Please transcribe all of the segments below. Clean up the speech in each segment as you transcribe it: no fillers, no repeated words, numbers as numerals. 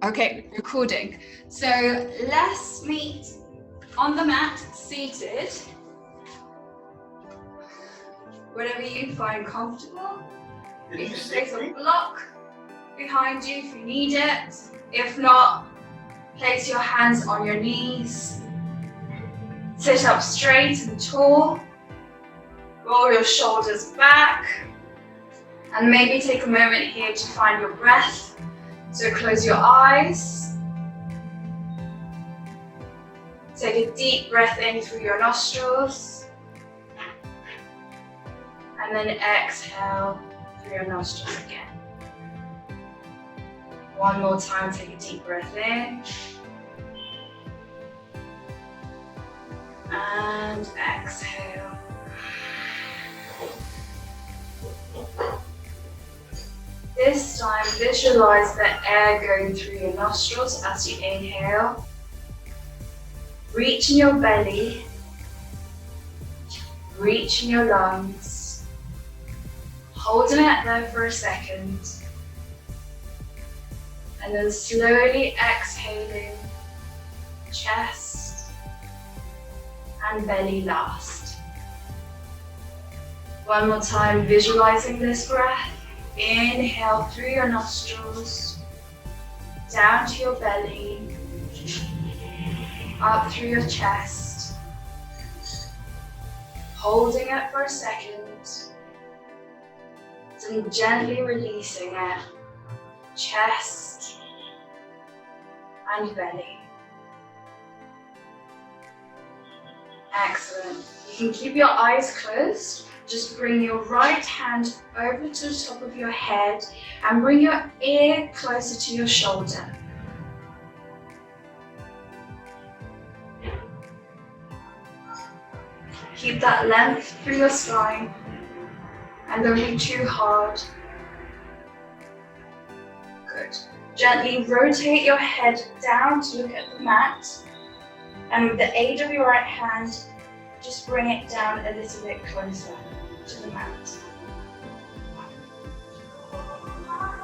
Okay, recording. So let's meet on the mat, seated. Whatever you find comfortable. You can place a block behind you if you need it. If not, place your hands on your knees. Sit up straight and tall. Roll your shoulders back. And maybe take a moment here to find your breath. So close your eyes. Take a deep breath in through your nostrils. And then exhale through your nostrils again. One more time, take a deep breath in. And exhale. This time, visualize the air going through your nostrils as you inhale. Reach in your belly. Reach in your lungs. Holding it there for a second. And then slowly exhaling, chest and belly last. One more time, visualizing this breath. Inhale through your nostrils, down to your belly, up through your chest. Holding it for a second, then gently releasing it, chest and belly. Excellent. You can keep your eyes closed. Just bring your right hand over to the top of your head and bring your ear closer to your shoulder. Keep that length through your spine and don't be too hard. Good. Gently rotate your head down to look at the mat, and with the aid of your right hand, just bring it down a little bit closer to the mat.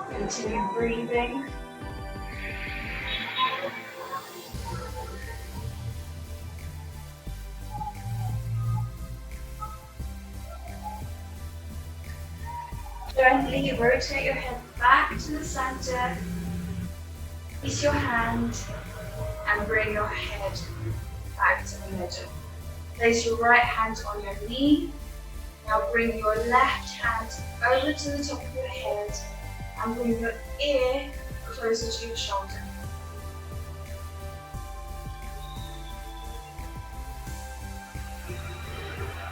Continue breathing. Gently rotate your head back to the center. Release your hand and bring your head back to the middle. Place your right hand on your knee. Now bring your left hand over to the top of your head and bring your ear closer to your shoulder.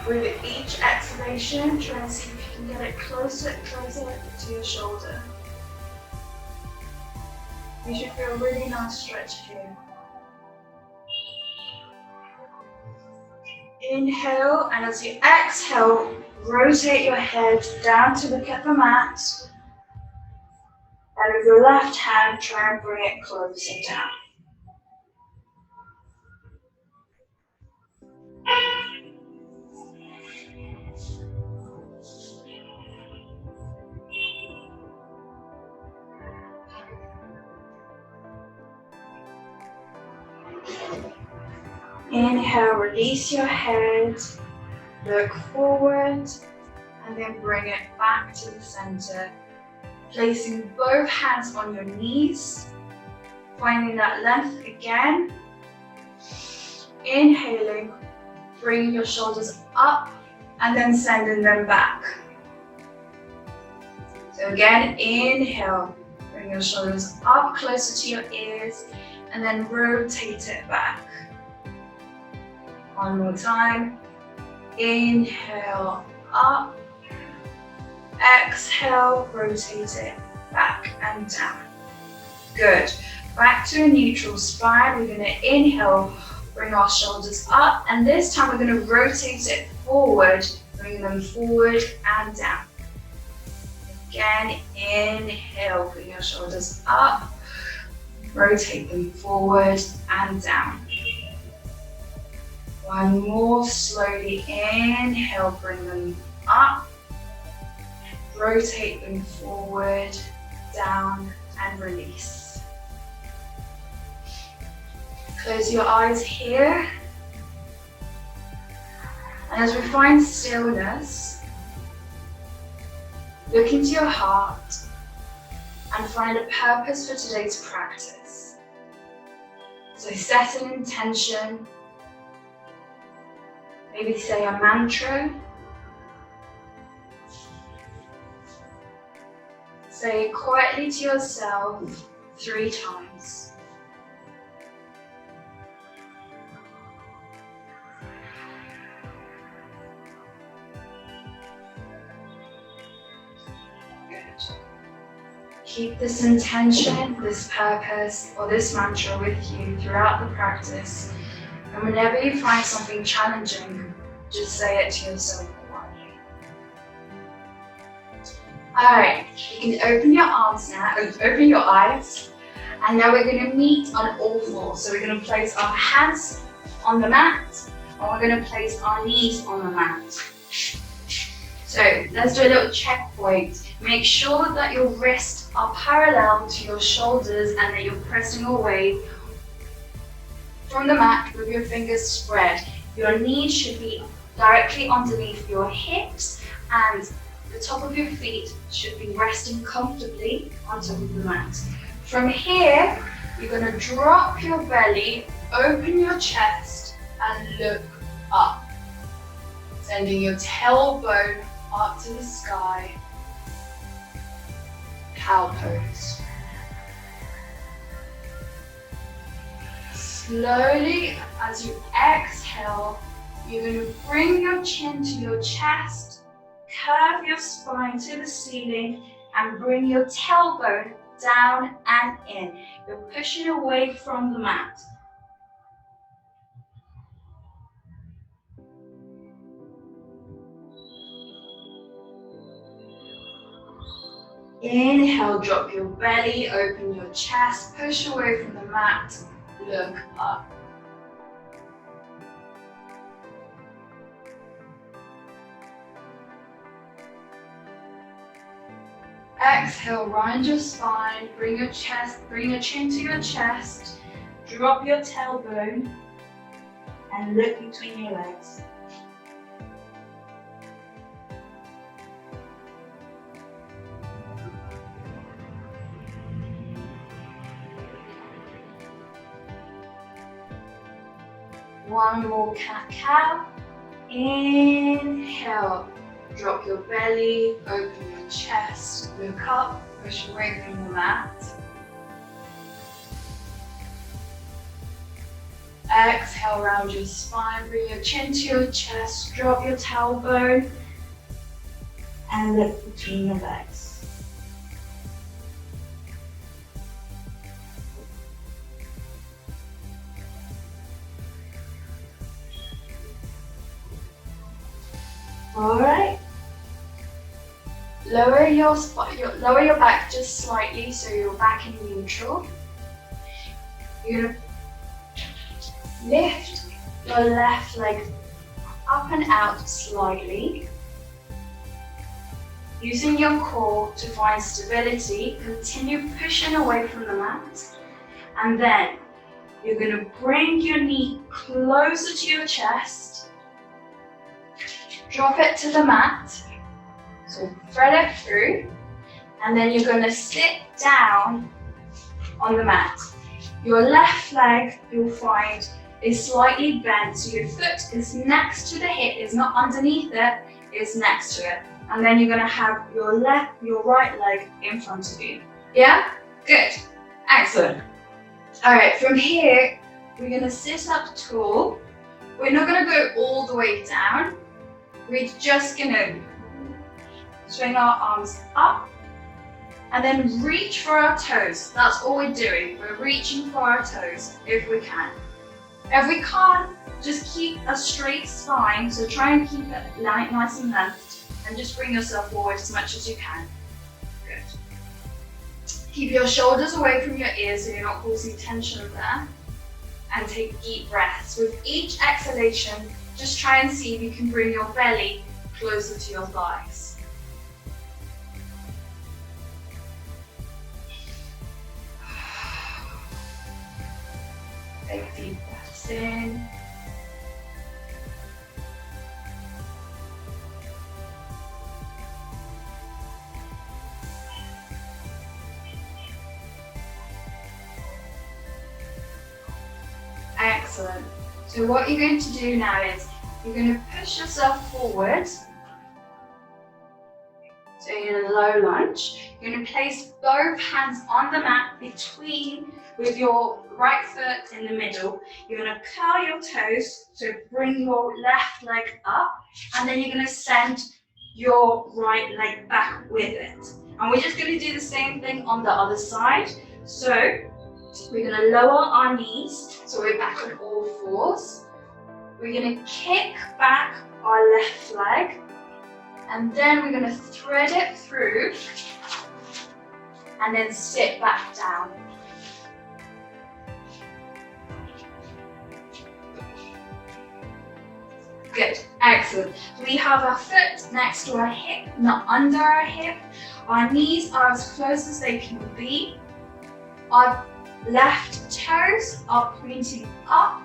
With each exhalation, try and see if you can get it closer to your shoulder. You should feel a really nice stretch here. Inhale, and as you exhale, rotate your head down to look at the mat. And with your left hand, try and bring it closer down. Inhale, release your head, look forward, and then bring it back to the center. Placing both hands on your knees, finding that length again. Inhaling, bringing your shoulders up, and then sending them back. So again, inhale, bring your shoulders up closer to your ears, and then rotate it back. One more time. Inhale, up. Exhale, rotate it back and down. Good. Back to a neutral spine. We're going to inhale, bring our shoulders up, and this time we're going to rotate it forward, bring them forward and down. Again, inhale, bring your shoulders up, rotate them forward and down. One more, slowly inhale, bring them up, rotate them forward, down and release. Close your eyes here. And as we find stillness, look into your heart and find a purpose for today's practice. So set an intention, maybe say a mantra, say it quietly to yourself 3 times. Keep this intention, this purpose, or this mantra with you throughout the practice. And whenever you find something challenging, just say it to yourself quietly. Alright, you can open your arms now, open your eyes. And now we're going to meet on all fours. So we're going to place our hands on the mat, and we're going to place our knees on the mat. So let's do a little checkpoint. Make sure that your wrists are parallel to your shoulders and that you're pressing away from the mat with your fingers spread. Your knees should be directly underneath your hips and the top of your feet should be resting comfortably on top of the mat. From here, you're going to drop your belly, open your chest and look up. Sending your tailbone up to the sky. Cow pose. Slowly, as you exhale, you're going to bring your chin to your chest, curve your spine to the ceiling, and bring your tailbone down and in. You're pushing away from the mat. Inhale, drop your belly, open your chest, push away from the mat, look up. Exhale, round your spine, bring your chin to your chest, drop your tailbone, and look between your legs. One more cat-cow. Inhale, drop your belly, open your chest, look up, push away from the mat. Exhale, round your spine, bring your chin to your chest, drop your tailbone, and look between your legs. Alright, lower your back just slightly so you're back in neutral. You're going to lift your left leg up and out slightly. Using your core to find stability, continue pushing away from the mat. And then you're going to bring your knee closer to your chest. Drop it to the mat, so thread it through, and then you're going to sit down on the mat. Your left leg, you'll find, is slightly bent, so your foot is next to the hip, is not underneath it, is next to it. And then you're going to have your right leg in front of you. Yeah? Good. Excellent. Alright, from here, we're going to sit up tall. We're not going to go all the way down. We're just going to swing our arms up and then reach for our toes. That's all we're doing. We're reaching for our toes if we can. If we can't, just keep a straight spine. So try and keep it nice and length and just bring yourself forward as much as you can. Good. Keep your shoulders away from your ears so you're not causing tension there. And take deep breaths. With each exhalation, just try and see if you can bring your belly closer to your thighs. Take deep breaths in. Excellent. So what you're going to do now is you're going to push yourself forward. So in a low lunge, you're going to place both hands on the mat with your right foot in the middle. You're going to curl your toes, so bring your left leg up, and then you're going to send your right leg back with it. And we're just going to do the same thing on the other side. So we're going to lower our knees, so we're back on all fours. We're going to kick back our left leg, and then we're going to thread it through and then sit back down. Good, excellent. We have our foot next to our hip, not under our hip. Our knees are as close as they can be. Our left toes are pointing up.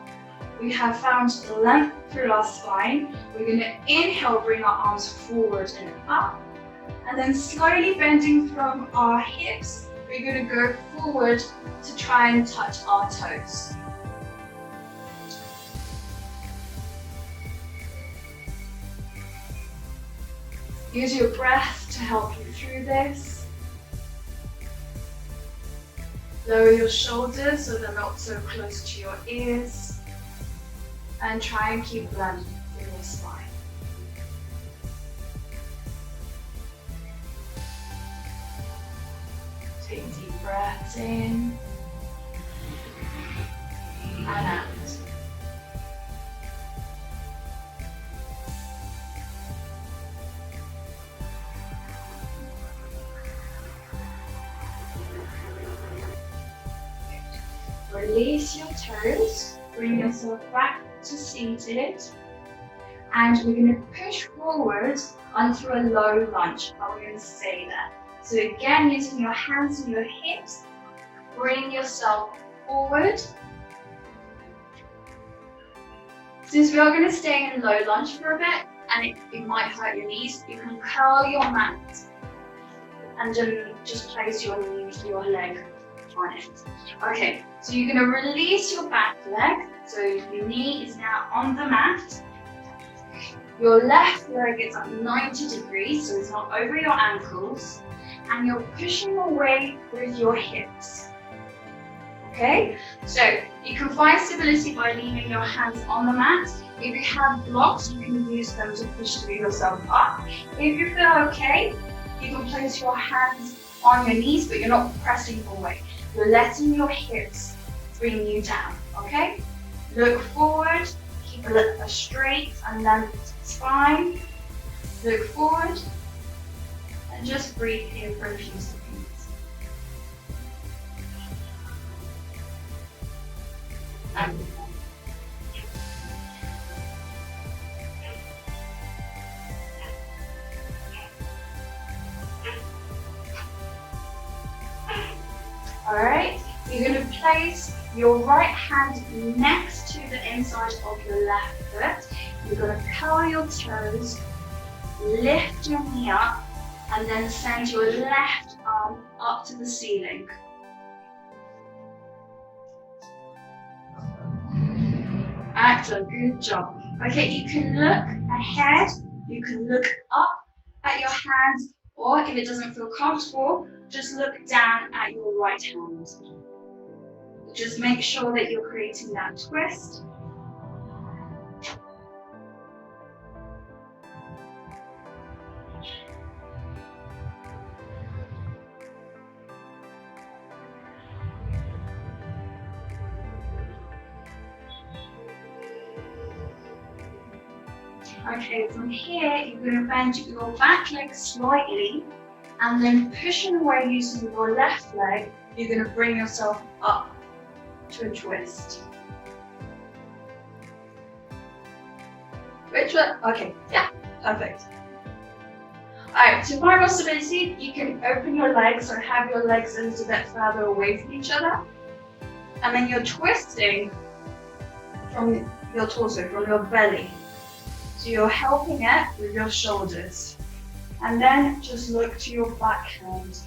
We have found length through our spine. We're going to inhale, bring our arms forward and up. And then slowly bending from our hips, we're going to go forward to try and touch our toes. Use your breath to help you through this. Lower your shoulders so they're not so close to your ears. And try and keep length in your spine. Take deep breaths in and out. Release your toes, bring yourself back to seated, and we're going to push forward onto a low lunge, and we're going to stay there. So again, using your hands and your hips, bring yourself forward. Since we are going to stay in low lunge for a bit, and it might hurt your knees, you can curl your mat and then just place your leg on it. Okay, so you're going to release your back leg. So your knee is now on the mat. Your left leg is at 90 degrees, so it's not over your ankles. And you're pushing away with your hips. Okay, so you can find stability by leaving your hands on the mat. If you have blocks, you can use them to push yourself up. If you feel okay, you can place your hands on your knees, but you're not pressing away. You're letting your hips bring you down, okay? Look forward, keep a straight and lengthened spine. Look forward, and just breathe here for a few seconds. Alright, you're going to place your right hand next to the inside of your left foot. You're going to curl your toes, lift your knee up, and then send your left arm up to the ceiling. Excellent, good job. Okay, you can look ahead, you can look up at your hands, or if it doesn't feel comfortable, just look down at your right hand. Just make sure that you're creating that twist. Okay, from here, you're going to bend your back leg slightly, and then pushing away using your left leg, you're going to bring yourself up to a twist. Which one? Okay, yeah, perfect. Alright, to find more stability, you can open your legs or have your legs a little bit further away from each other. And then you're twisting from your torso, from your belly. So you're helping it with your shoulders. And then just look to your back hand.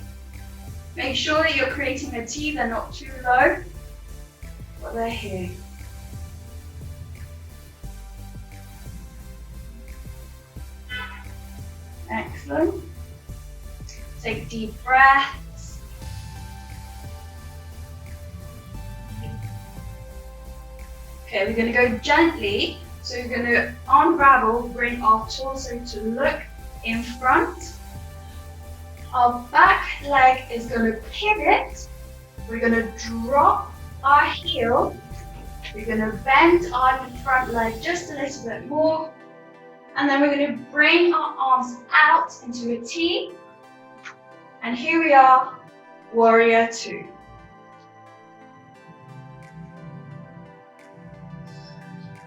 Make sure that you're creating a T, they're not too low, but they're here. Excellent. Take deep breaths. Okay, we're going to go gently. So we're going to unravel, bring our torso to look in front. Our back leg is going to pivot. We're going to drop our heel. We're going to bend our front leg just a little bit more. And then we're going to bring our arms out into a T. And here we are, warrior two.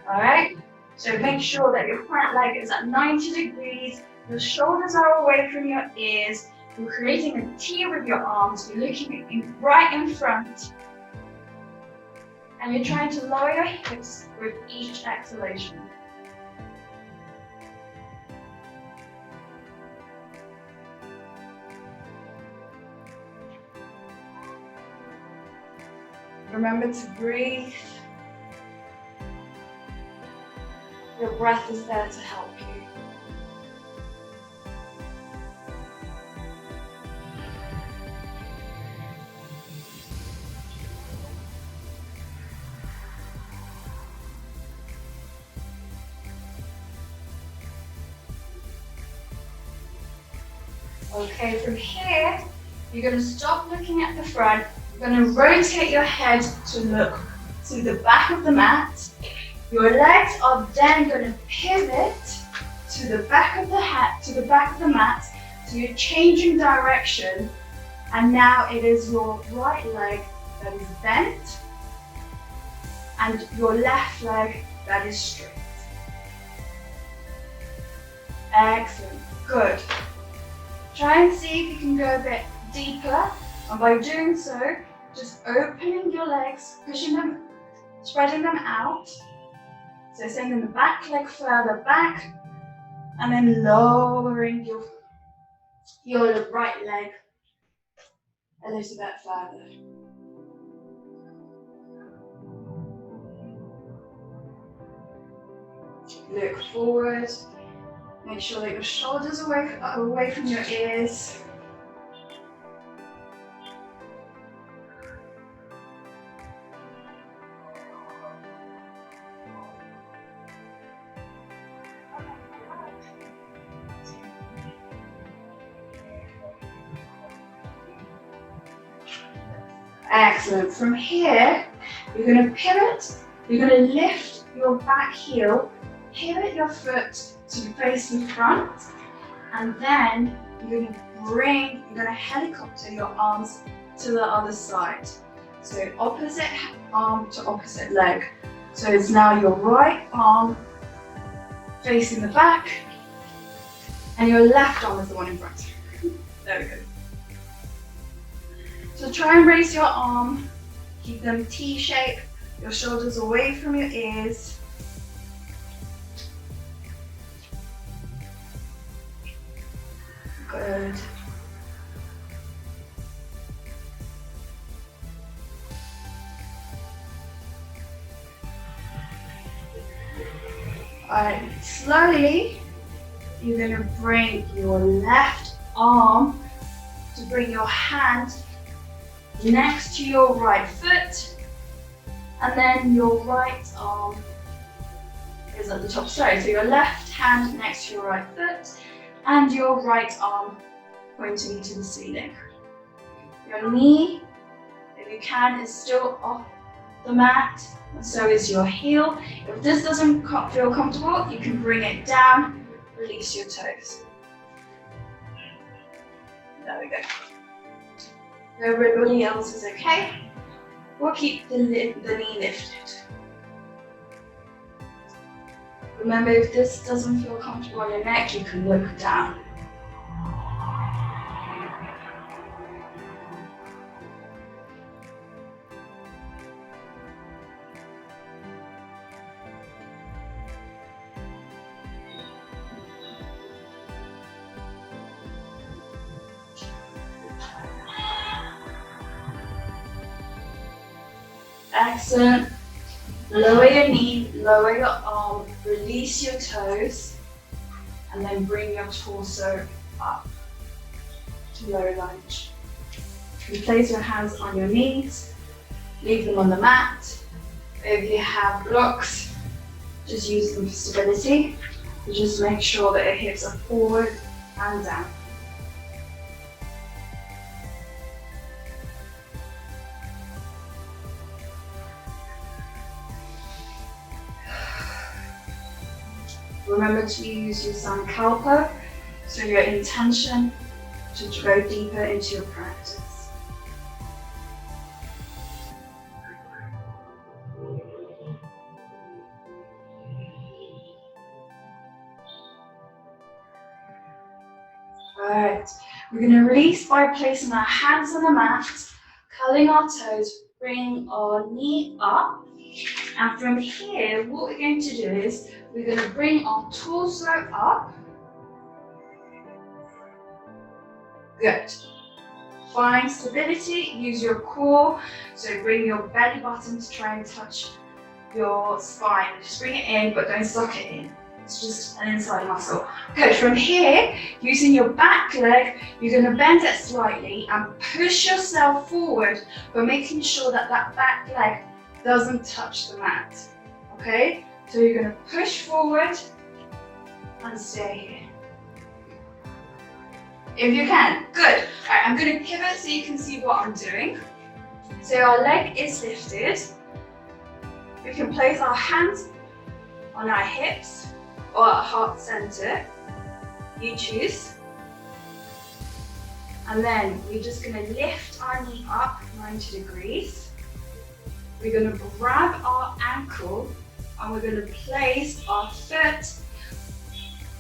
All right, so make sure that your front leg is at 90 degrees. Your shoulders are away from your ears. You're creating a T with your arms. You're looking right in front. And you're trying to lower your hips with each exhalation. Remember to breathe. Your breath is there to help you. Okay, from here, you're going to stop looking at the front. You're going to rotate your head to look to the back of the mat. Your legs are then going to pivot to the back of the mat. So you're changing direction, and now it is your right leg that is bent, and your left leg that is straight. Excellent, good. Try and see if you can go a bit deeper, and by doing so, just opening your legs, pushing them, spreading them out. So sending the back leg further back, and then lowering your right leg a little bit further. Look forward. Make sure that your shoulders are away from your ears. Excellent. From here, you're going to pivot. You're going to lift your back heel, pivot your foot to face the front, and then you're going to helicopter your arms to the other side. So opposite arm to opposite leg. So it's now your right arm facing the back, and your left arm is the one in front. There we go. So try and raise your arm, keep them T-shape, your shoulders away from your ears. Good. Alright, slowly, you're going to bring your left arm to bring your hand next to your right foot, and then your right arm is at the top. Sorry, so your left hand next to your right foot, and your right arm pointing to the ceiling. Your knee, if you can, is still off the mat, and so is your heel. If this doesn't feel comfortable, you can bring it down, release your toes. There we go. Everybody else is okay. We'll keep the knee lifted. Remember, if this doesn't feel comfortable on your neck, you can look down. Excellent. Lower your knee, lower your arm, release your toes, and then bring your torso up to low lunge. You place your hands on your knees, leave them on the mat. If you have blocks, just use them for stability. Just make sure that your hips are forward and down. Remember to use your sankalpa, so your intention to go deeper into your practice. Alright, we're going to release by placing our hands on the mat, curling our toes, bring our knee up, and from here what we're going to do is we're going to bring our torso up. Good. Find stability, use your core, so bring your belly button to try and touch your spine. Just bring it in, but don't suck it in. It's just an inside muscle. Good, from here, using your back leg, you're going to bend it slightly and push yourself forward, but making sure that that back leg doesn't touch the mat. Okay? So you're going to push forward and stay here. If you can. Good. Alright, I'm going to pivot so you can see what I'm doing. So our leg is lifted. We can place our hands on our hips or at heart center. You choose. And then we're just going to lift our knee up 90 degrees. We're going to grab our ankle and we're going to place our foot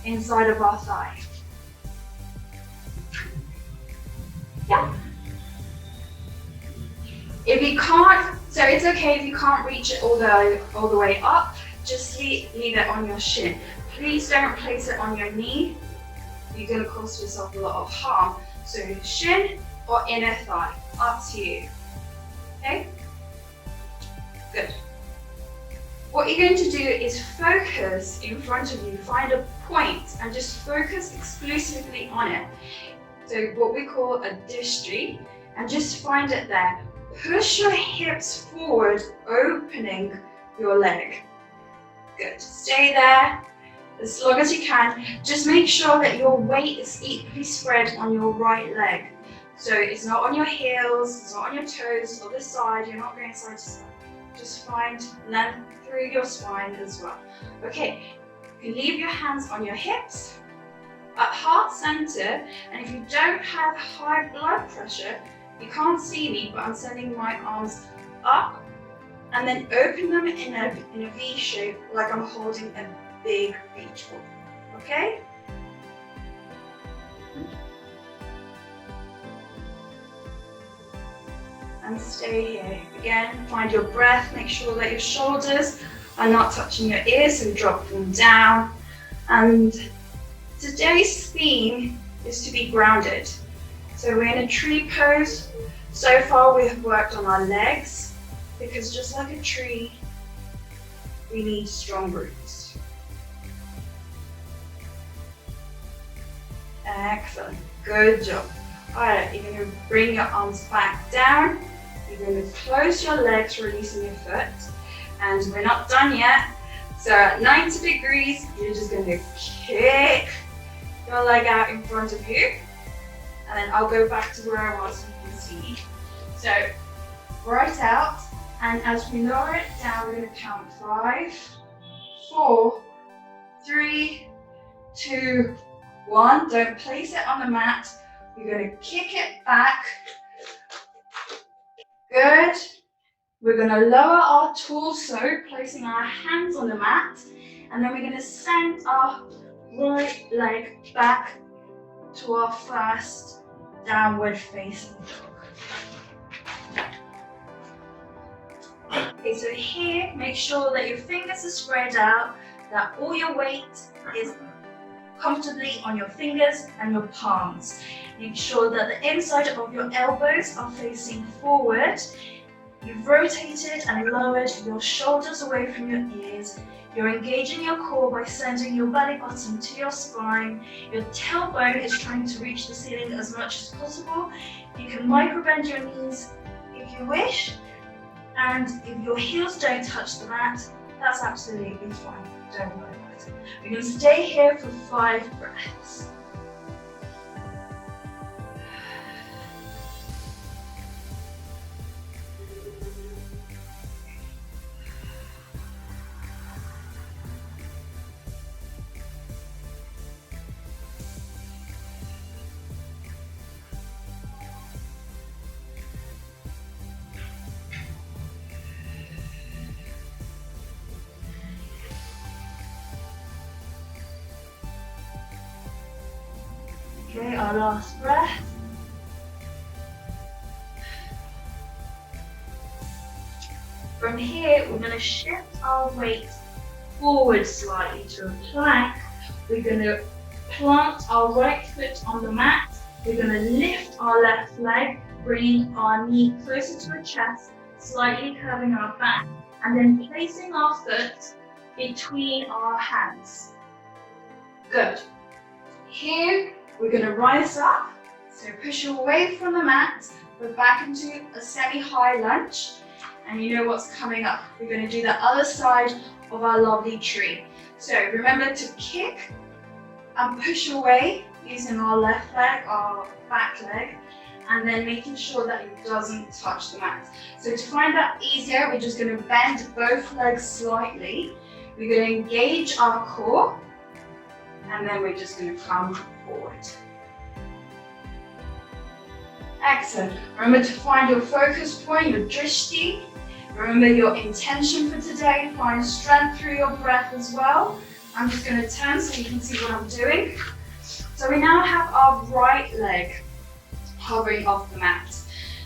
inside of our thigh. Yeah. If you can't, so it's okay if you can't reach it all the way up, just leave it on your shin. Please don't place it on your knee. You're going to cause yourself a lot of harm. So shin or inner thigh, up to you. Okay? Good. What you're going to do is focus in front of you, find a point and just focus exclusively on it. So what we call a dishti, and just find it there. Push your hips forward, opening your leg. Good. Stay there as long as you can. Just make sure that your weight is equally spread on your right leg. So it's not on your heels, it's not on your toes or the side, you're not going side to side. Just find length through your spine as well. Okay, you can leave your hands on your hips. At heart center, and if you don't have high blood pressure, you can't see me, but I'm sending my arms up and then open them in a V shape, like I'm holding a big beach ball. Okay? And stay here. Again, find your breath, make sure that your shoulders are not touching your ears, so drop them down. And today's theme is to be grounded. So we're in a tree pose. So far we have worked on our legs, because just like a tree, we need strong roots. Excellent, good job. Alright, you're going to bring your arms back down. You're going to close your legs, releasing your foot. And we're not done yet. So at 90 degrees, you're just going to kick your leg out in front of you, and then I'll go back to where I was so you can see. So right out, and as we lower it down, we're going to count 5, 4, 3, 2, 1. Don't place it on the mat. You're going to kick it back. Good. We're going to lower our torso, placing our hands on the mat, and then we're going to send our right leg back to our first downward facing dog. Okay, so here, make sure that your fingers are spread out, that all your weight is comfortably on your fingers and your palms. Make sure that the inside of your elbows are facing forward. You've rotated and lowered your shoulders away from your ears. You're engaging your core by sending your belly button to your spine. Your tailbone is trying to reach the ceiling as much as possible. You can micro-bend your knees if you wish. And if your heels don't touch the mat, that's absolutely fine. Don't worry about it. We're going to stay here for 5 breaths. Okay, our last breath. From here, we're going to shift our weight forward slightly to a plank. We're going to plant our right foot on the mat. We're going to lift our left leg, bringing our knee closer to our chest, slightly curving our back, and then placing our foot between our hands. Good. Here, we're going to rise up. So push away from the mat, we're back into a semi-high lunge. And you know what's coming up. We're going to do the other side of our lovely tree. So remember to kick and push away using our left leg, our back leg, and then making sure that it doesn't touch the mat. So to find that easier, we're just going to bend both legs slightly. We're going to engage our core, and then we're just going to come forward. Excellent. Remember to find your focus point, your drishti. Remember your intention for today. Find strength through your breath as well. I'm just going to turn so you can see what I'm doing. So we now have our right leg hovering off the mat.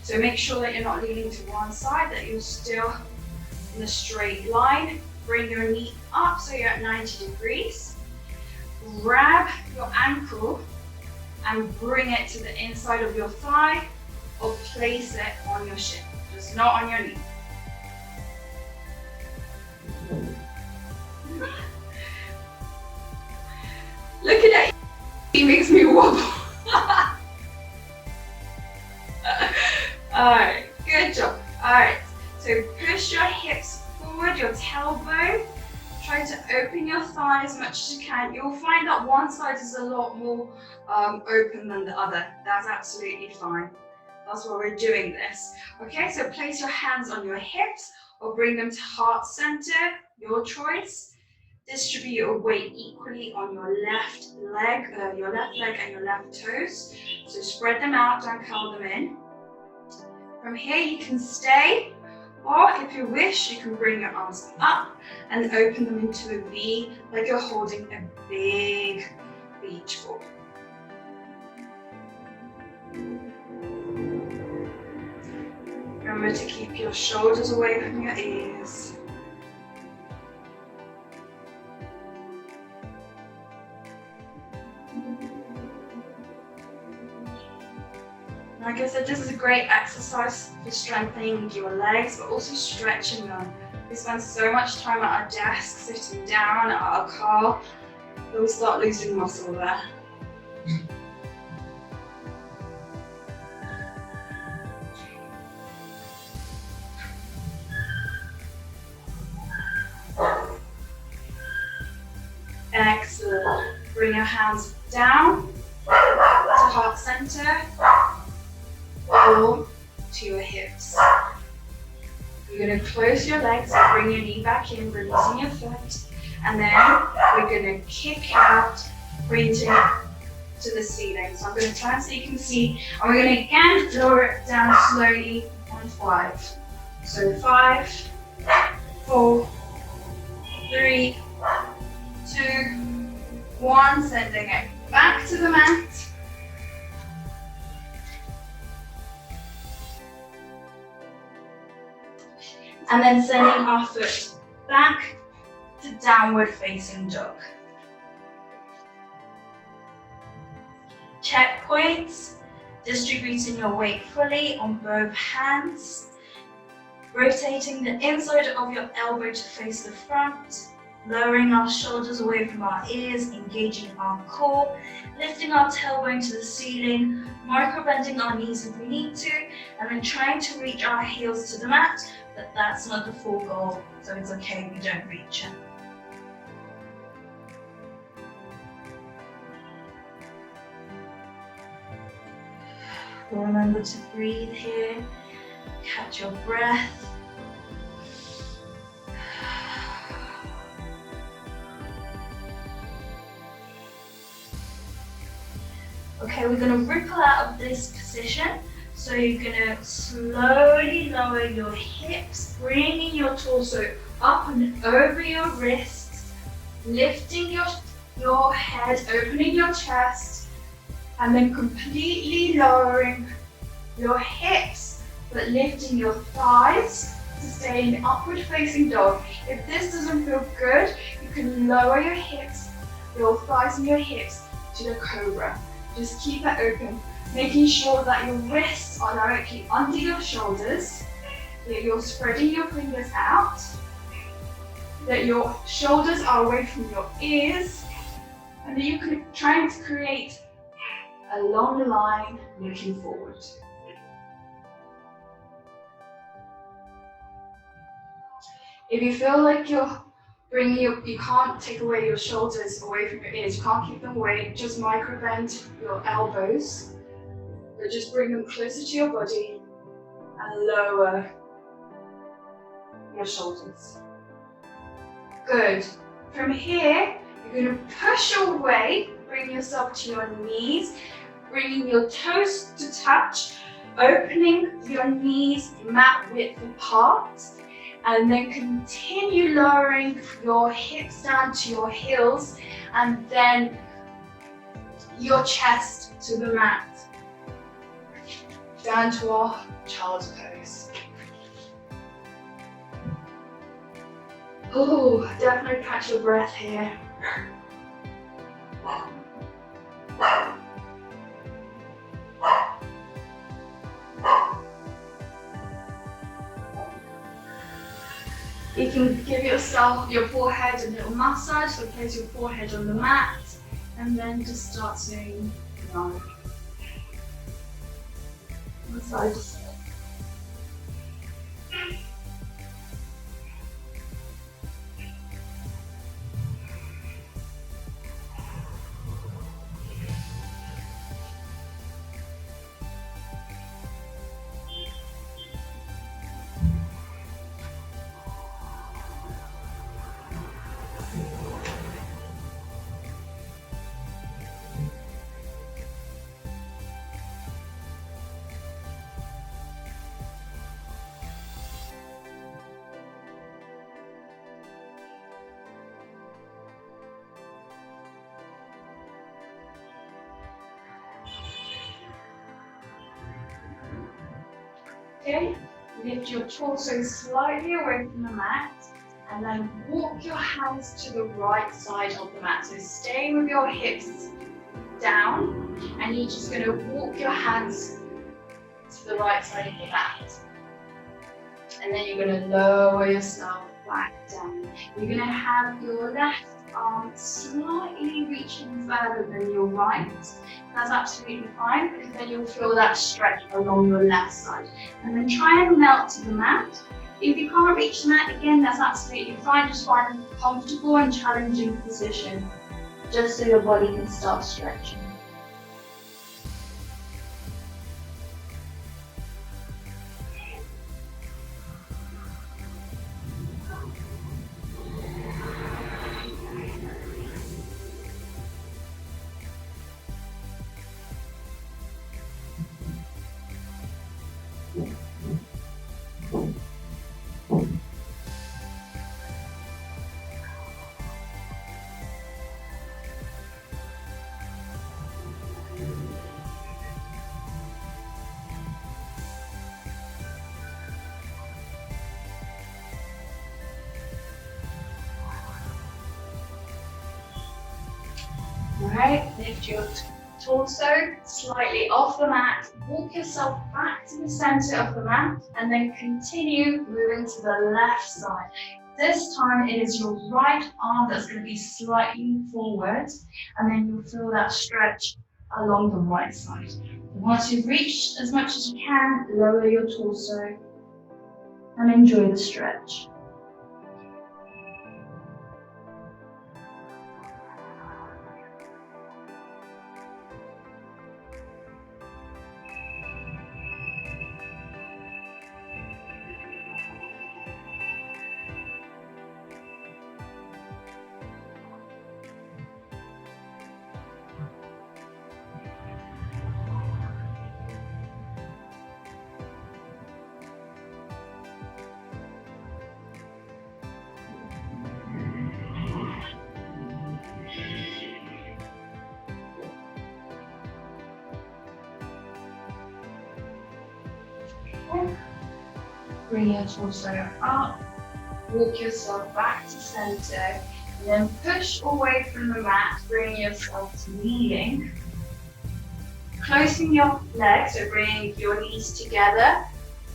So make sure that you're not leaning to one side, that you're still in a straight line. Bring your knee up so you're at 90 degrees. Grab your ankle and bring it to the inside of your thigh or place it on your shin, just not on your knee. Looking at you, he makes me wobble. Alright, good job. Alright, so push your hips forward, your tailbone. Try to open your thigh as much as you can. You'll find that one side is a lot more open than the other. That's absolutely fine. That's why we're doing this. Okay, so place your hands on your hips or bring them to heart center, your choice. Distribute your weight equally on your left leg and your left toes. So spread them out, don't curl them in. From here you can stay, or if you wish, you can bring your arms up and open them into a V, like you're holding a big beach ball. Remember to keep your shoulders away from your ears. Like I said, this is a great exercise for strengthening your legs, but also stretching them. We spend so much time at our desk, sitting down at our car, that we start losing muscle there. Excellent. Bring your hands down to heart center or to your hips. You're going to close your legs and bring your knee back in, releasing your foot. And then we're going to kick out, pointing to the ceiling. So I'm going to turn so you can see. And we're going to again lower it down slowly on 5. So 5, 4, 3, 2, 1. Sending it back to the mat. And then sending our foot back to downward facing dog. Checkpoints, distributing your weight fully on both hands. Rotating the inside of your elbow to face the front, lowering our shoulders away from our ears, engaging our core, lifting our tailbone to the ceiling, micro-bending our knees if we need to, and then trying to reach our heels to the mat, but that's not the full goal, so it's okay if you don't reach it. Remember to breathe here, catch your breath. Okay, we're going to ripple out of this position. So you're going to slowly lower your hips, bringing your torso up and over your wrists, lifting your head, opening your chest, and then completely lowering your hips, but lifting your thighs to stay in upward facing dog. If this doesn't feel good, you can lower your hips, your thighs and your hips to the cobra. Just keep it open, making sure that your wrists are directly under your shoulders, that you're spreading your fingers out, that your shoulders are away from your ears, and that you can try to create a long line looking forward. If you feel like you can't take away your shoulders away from your ears, you can't keep them away, just micro bend your elbows, but just bring them closer to your body and lower your shoulders. Good. From here, you're going to push your way, bring yourself to your knees, bringing your toes to touch, opening your knees mat width apart, and then continue lowering your hips down to your heels and then your chest to the mat. Down to our child's pose. Oh, definitely catch your breath here. You can give yourself, your forehead a little massage, so place your forehead on the mat, and then just start saying no. Massage. Okay, lift your torso slightly away from the mat and then walk your hands to the right side of the mat. So stay with your hips down and you're just going to walk your hands to the right side of the mat. And then you're going to lower yourself back down. You're going to have your left arm slightly reaching further than your right. That's absolutely fine because then you'll feel that stretch along your left side. And then try and melt to the mat. If you can't reach the mat again, that's absolutely fine. Just find a comfortable and challenging position just so your body can start stretching. Alright, lift your torso slightly off the mat, walk yourself back to the center of the mat and then continue moving to the left side. This time it is your right arm that's going to be slightly forward, and then you'll feel that stretch along the right side. Once you've reached as much as you can, lower your torso and enjoy the stretch. Bring your torso up, walk yourself back to center, and then push away from the mat, bring yourself to kneeling. Closing your legs, so bringing your knees together,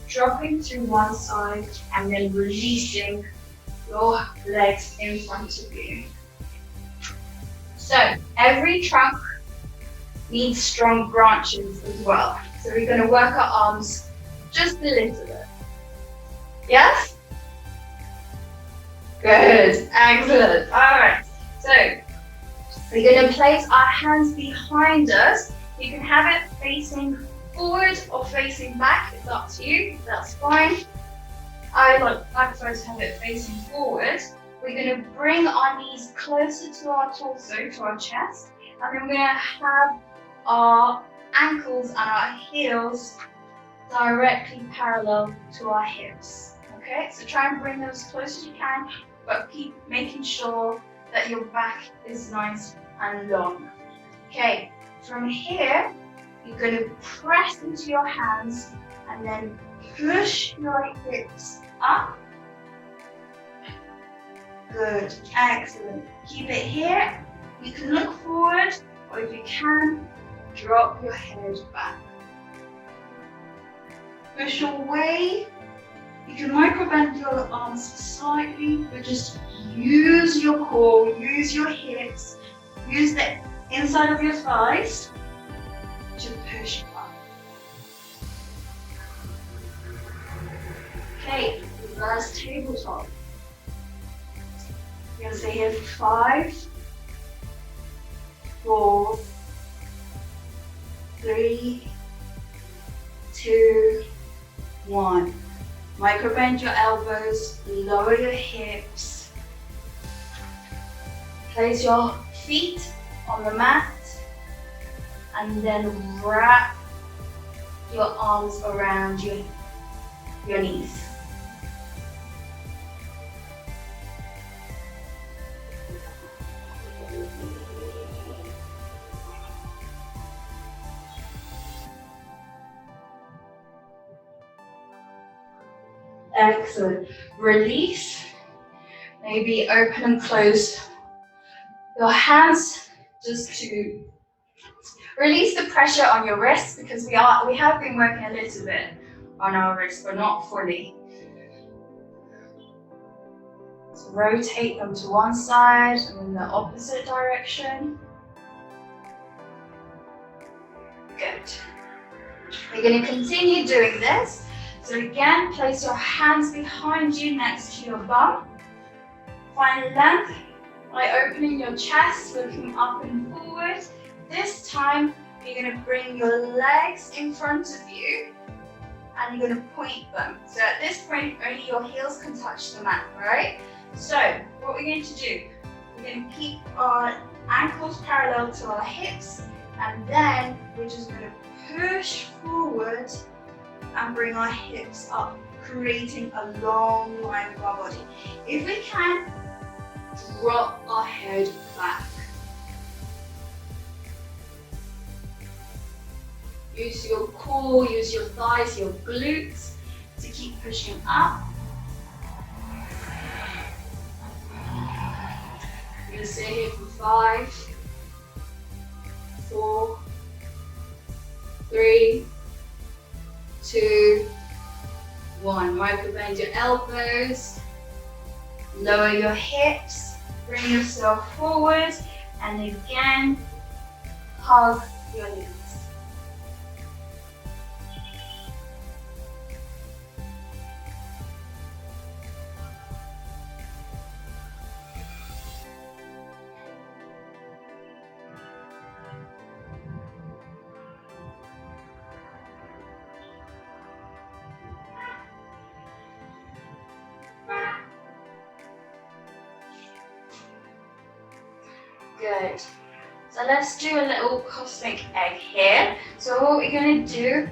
dropping to one side, and then releasing your legs in front of you. So every trunk needs strong branches as well. So we're going to work our arms just a little bit. Yes? Good, excellent. All right, so we're going to place our hands behind us. You can have it facing forward or facing back, it's up to you, that's fine. I prefer to have it facing forward. We're going to bring our knees closer to our torso, to our chest, and then we're going to have our ankles and our heels directly parallel to our hips. Okay, so try and bring them as close as you can, but keep making sure that your back is nice and long. Okay, from here, you're going to press into your hands and then push your hips up. Good, excellent. Keep it here. You can look forward, or if you can, drop your head back. Push away. You can micro-bend your arms slightly, but just use your core, use your hips, use the inside of your thighs to push up. Okay, reverse tabletop. You're going to stay here for 5, 4, 3, 2, 1. Micro-bend your elbows, lower your hips. Place your feet on the mat and then wrap your arms around your knees. Excellent. Release. Maybe open and close your hands just to release the pressure on your wrists, because we have been working a little bit on our wrists, but not fully. So rotate them to one side and in the opposite direction. Good. We're going to continue doing this. So again, place your hands behind you next to your bum. Find length by opening your chest, looking up and forward. This time, you're going to bring your legs in front of you and you're going to point them. So at this point, only your heels can touch the mat, right? So what we're going to do, we're going to keep our ankles parallel to our hips, and then we're just going to push forward and bring our hips up, creating a long line of our body. If we can, drop our head back. Use your core, use your thighs, your glutes to keep pushing up. We're going to stay here for 5, 4, 3, 2, 1. Micro bend your elbows, lower your hips, bring yourself forward, and again, hug your knees. Good. So let's do a little cosmic egg here. So what we're going to do,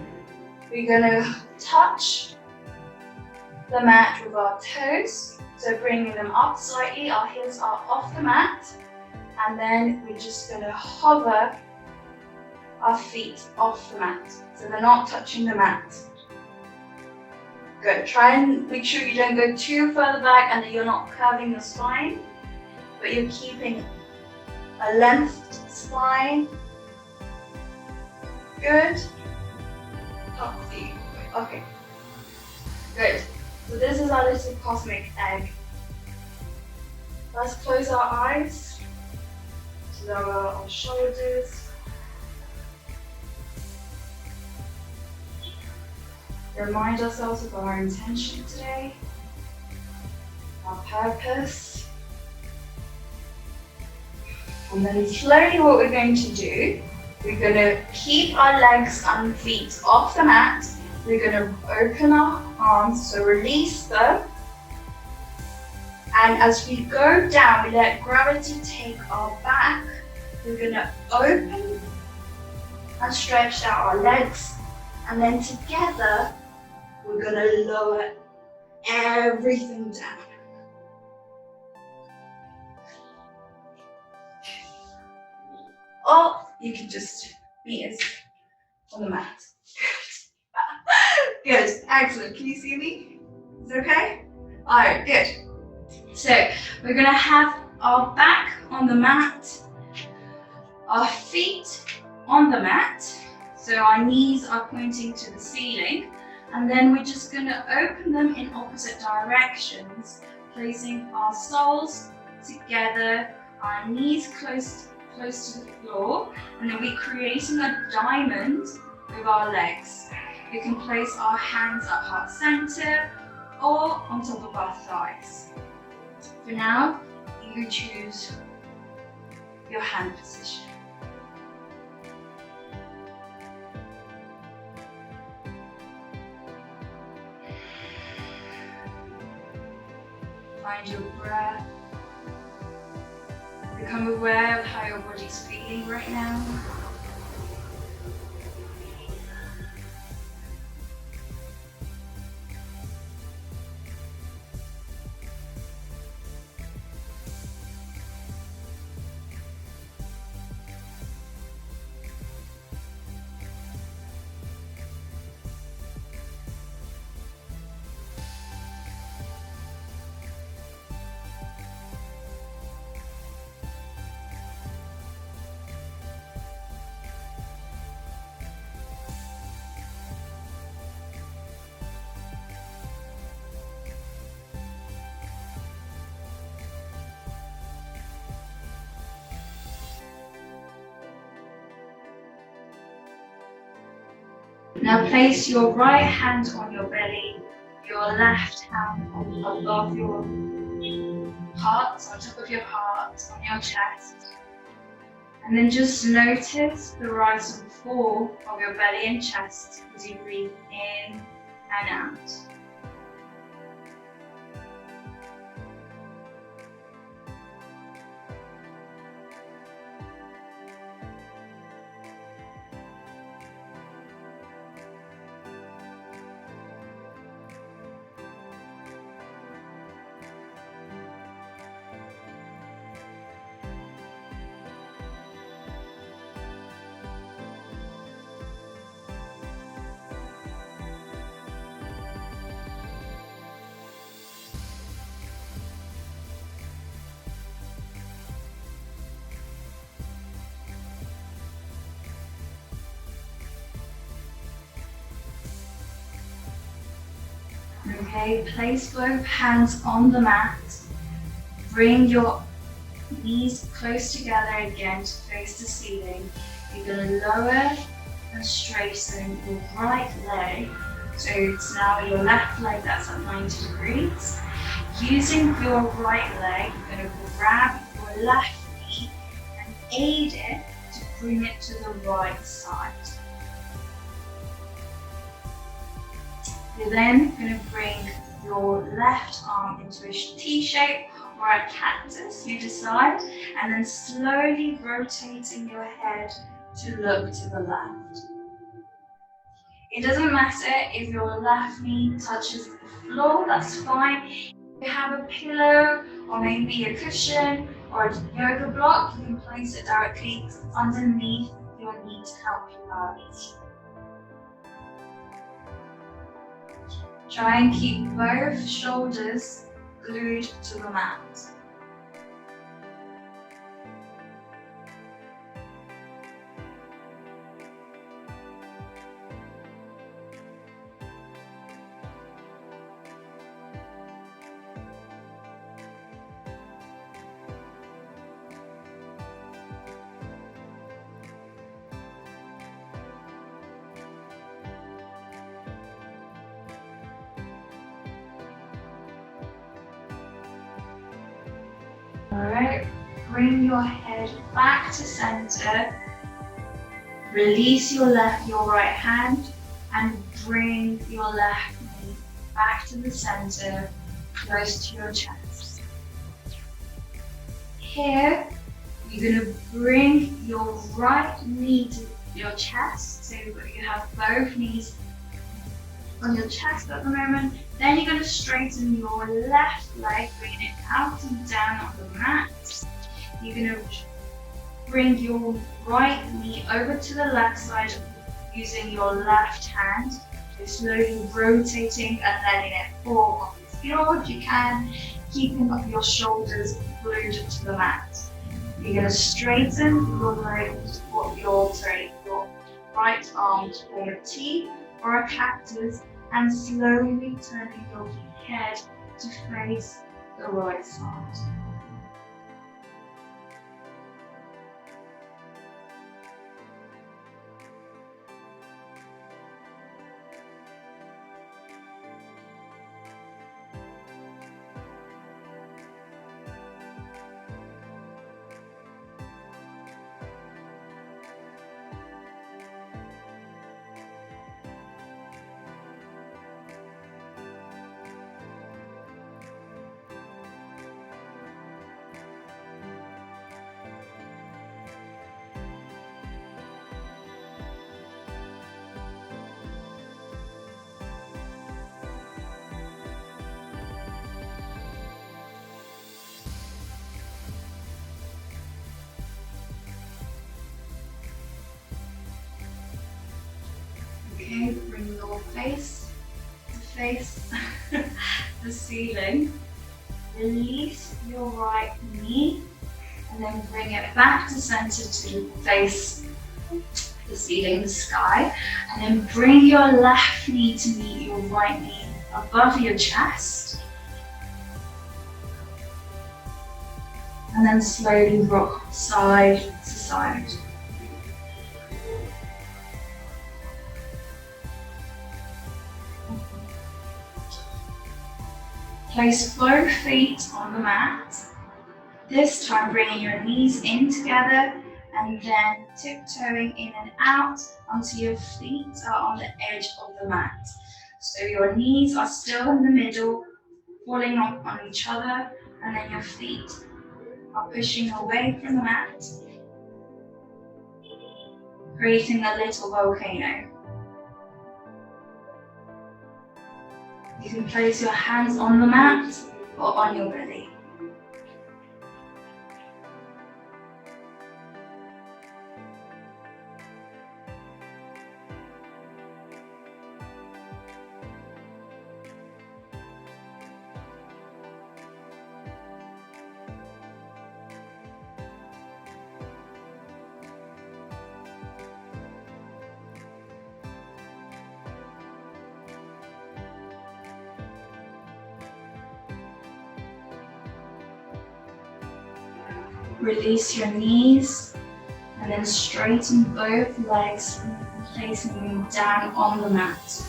we're going to touch the mat with our toes. So bringing them up slightly, our heels are off the mat. And then we're just going to hover our feet off the mat. So they're not touching the mat. Good. Try and make sure you don't go too further back and that you're not curving your spine, but you're keeping a lengthed spine. Good. Top feet. Okay. Good. So this is our little cosmic egg. Let's close our eyes. Lower our shoulders. Remind ourselves of our intention today, our purpose. And then slowly what we're going to do, we're going to keep our legs and feet off the mat. We're going to open our arms, so release them. And as we go down, we let gravity take our back. We're going to open and stretch out our legs. And then together, we're going to lower everything down. Or you can just meet us on the mat. Good, excellent. Can you see me? Is it okay? All right, good. So we're gonna have our back on the mat, our feet on the mat. So our knees are pointing to the ceiling. And then we're just gonna open them in opposite directions, placing our soles together, our knees close to the floor, and then we're creating a diamond with our legs. We can place our hands at heart center or on top of our thighs. For now, you choose your hand position. Find your breath. Become aware of how your body's feeling right now. Now place your right hand on your belly, your left hand above your heart, on top of your heart, on your chest. And then just notice the rise and fall of your belly and chest as you breathe in and out. Okay, place both hands on the mat. Bring your knees close together again to face the ceiling. You're going to lower and straighten your right leg. So it's now your left leg that's at 90 degrees. Using your right leg, you're going to grab your left knee and aid it to bring it to the right side. You're then going to bring your left arm into a T shape or a cactus, you decide, and then slowly rotating your head to look to the left. It doesn't matter if your left knee touches the floor, that's fine. If you have a pillow or maybe a cushion or a yoga block, you can place it directly underneath your knee to help you balance. Try and keep both shoulders glued to the mat. Alright, bring your head back to center. Release your right hand and bring your left knee back to the center, close to your chest. Here, you're going to bring your right knee to your chest, so you have both knees on your chest at the moment. Then you're going to straighten your left leg, bring it out and down on the mat. You're going to bring your right knee over to the left side using your left hand. So slowly rotating and letting it fall on the floor if you can, keeping up your shoulders glued to the mat. You're going to straighten your leg, your right arm to form a T or a cactus, and slowly turning your head to face the right side. Okay, bring your face to face the ceiling. Release your right knee and then bring it back to center to face the ceiling, the sky. And then bring your left knee to meet your right knee above your chest. And then slowly rock side to side. Place both feet on the mat. This time bringing your knees in together and then tiptoeing in and out until your feet are on the edge of the mat. So your knees are still in the middle, falling on each other, and then your feet are pushing away from the mat, creating a little volcano. You can place your hands on the mat or on your belly. Release your knees and then straighten both legs, placing them down on the mat.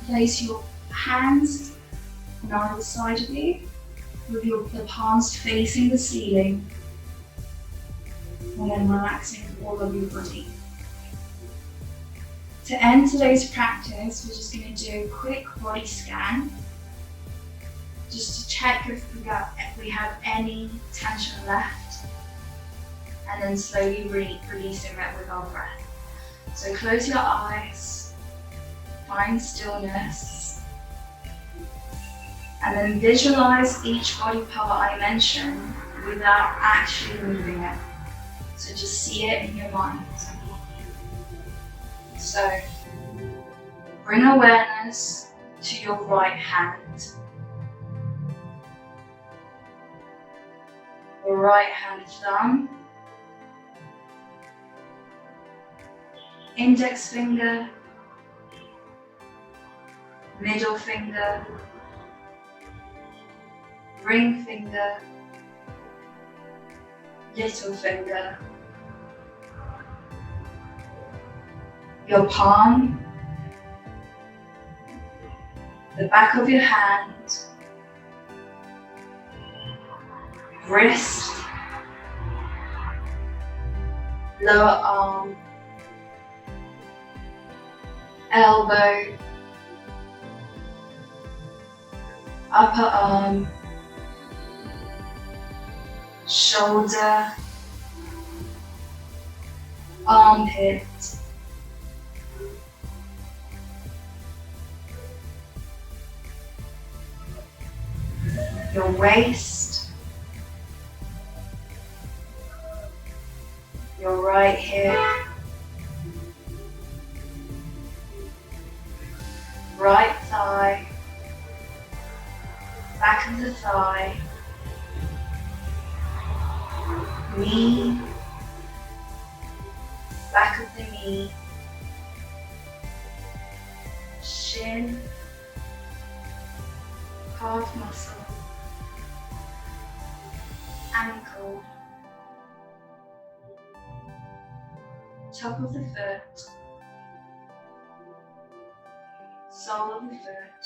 Place your hands on either side of you with the palms facing the ceiling, and then relaxing all of your body. To end today's practice, we're just going to do a quick body scan, just to check if we have any tension left, and then slowly releasing that with our breath. So close your eyes, find stillness, and then visualize each body part I mentioned without actually moving it. So just see it in your mind. So bring awareness to your right hand. Your right hand thumb, index finger, middle finger, ring finger, little finger, your palm, the back of your hand, wrist, lower arm, elbow, upper arm, shoulder, armpit, your waist, your right hip, right thigh, back of the thigh, knee, back of the knee, shin, calf muscle, ankle, top of the foot, sole of the foot,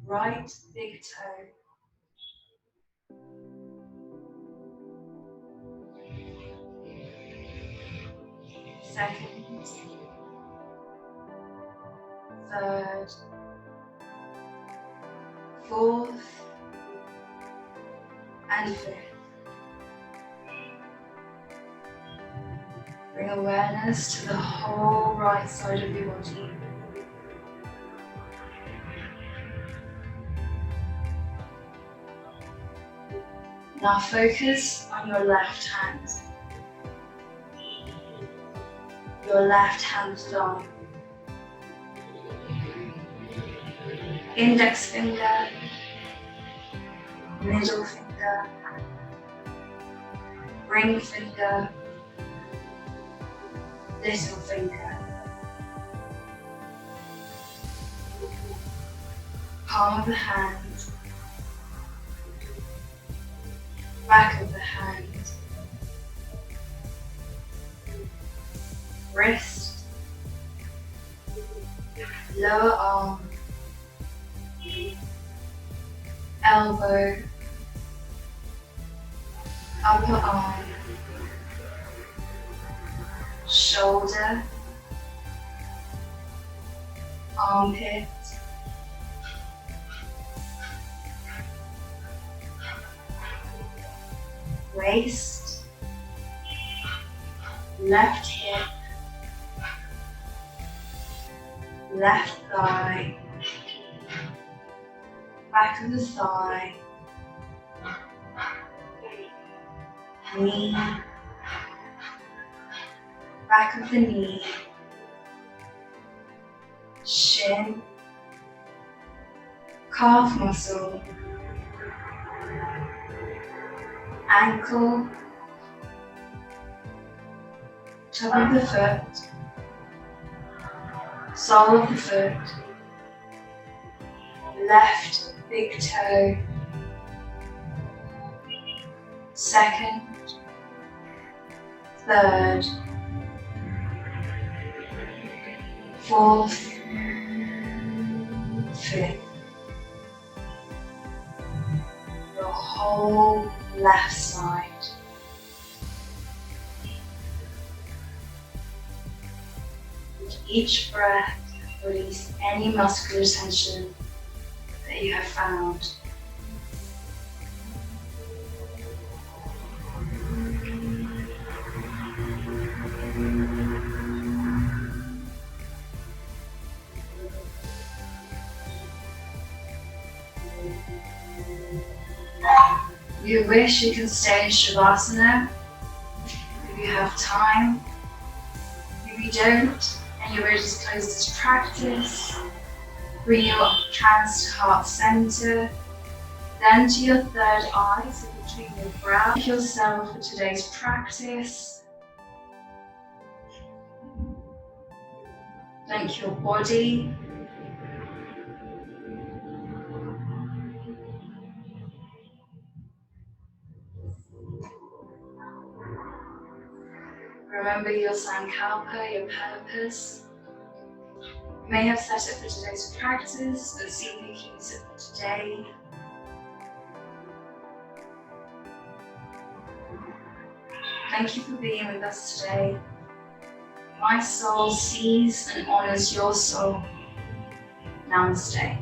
right big toe, second, third, fourth, and fifth. Bring awareness to the whole right side of your body. Now focus on your left hand. Your left hand thumb. Index finger, middle finger, ring finger, little finger, palm of the hand, back of the hand, wrist, lower arm, elbow, upper arm, shoulder, armpit, waist, left hip, left thigh, back of the thigh, knee, back of the knee, shin, calf muscle, ankle, top of the foot, sole of the foot, left big toe, second, third, fourth, fifth. Your whole left side. With each breath, release any muscular tension that you have found. If you wish, you can stay in Shavasana if you have time. If you don't, and you're ready to close this practice, bring your hands to heart center, then to your third eye, so between your brows. Thank yourself for today's practice. Thank your body. Remember your sankalpa, your purpose. You may have set it for today's practice, but see if you can use it for today. Thank you for being with us today. My soul sees and honors your soul. Namaste.